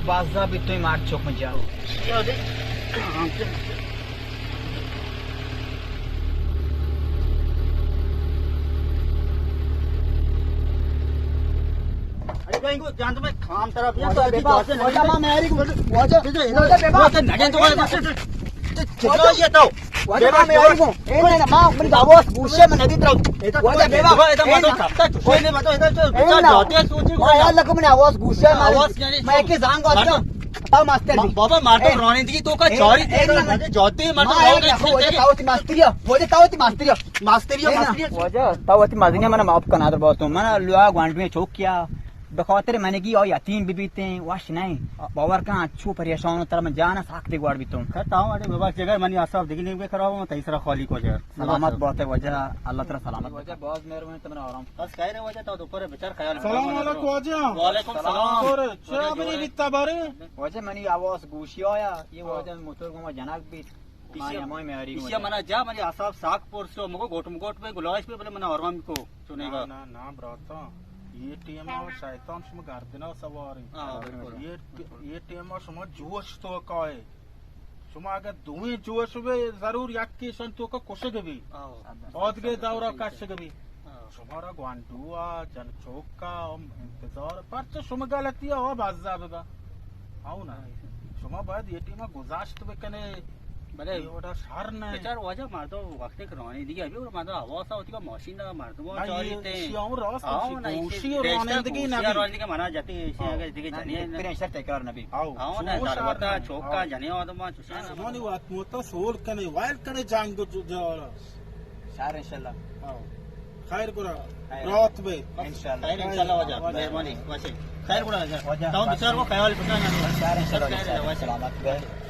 बाजा भी तो मार चौक में जाओ को जान तो मैं खाम तरफ मैं मेरी वजह नगे तो चित्रा ये तो वजह मेरी को ए ना मां मेरी आवाज गुस्से में नदी तरफ वजह बेबा इधर मत सकता कोई नहीं मत इधर जो जाते सोचे को यार लग मैंने आवाज गुस्से में मैं के जान को अच्छा ताऊ मास्टर बाबा मारतो रोने दी तो का चोरी जोते मारतो ताऊती मास्टरिया वजह ताऊती माजनिया मैंने माफ करना दर बहुत मैंने लुआ ग्वांड में चौक किया बखौतर मैंने की और यतीम बीबीते वाश नहीं बावर का अच्छो परेशान होता मैं जाना साखते ग्वाड भी तुम कहता अरे बाबा जगह मनी आसाफ देखने के खराब हो तीसरा खाली को जगह सलामत बहुत है वजह अल्लाह ताला सलामत वजह बहुत मेहरबानी तुमने आराम बस कह रहे वजह तो ऊपर बेचार ख्याल सलाम वालेकुम वजह वालेकुम सलाम और अच्छा बनी बिता बारे वजह मनी आवाज गुशी आया ये वजह मोटर को जनक भी इसी मना जा मनी आसाफ साख पोर से मको गोट पे गुलाश पे बोले मना औरम को सुनेगा ना ब्राता ये टीम और शैतान सम गर्दना सवारी ये टीम और सम जोश तो काय सुमा अगर दुई जोश वे जरूर याकी सन तो का कोशगबी औदगे दौरा काशगबी सुमारा ग्वांडुआ जन चौका इंतजार पर तो सुम गलती हो बाजाबगा आओ ना सुमा बाद ये टीम गुजाश्त वे कने भले ओडा सार न बेचार वजह मार दो वक्त एक रोने दी अभी और मार दो आवाज होती का मशीन ना मार दो चोरी थे सियाऊ रस खुशी और रोने दी ना रोने के माना जाती है इसे अगर दिखे जानिए प्रेशर तकरार नबी आओ ना दरवाजा चौका जाने और मा चुसा मोनी बात मोता सोल कने वाइल्ड कने जांग जो शार इंशाल्लाह आओ खैर करा रात में इंशाल्लाह वजह मेहरबानी वैसे खैर बुरा वजह तो विचार को ख्याल पता ना शार इंशाल्लाह सलामत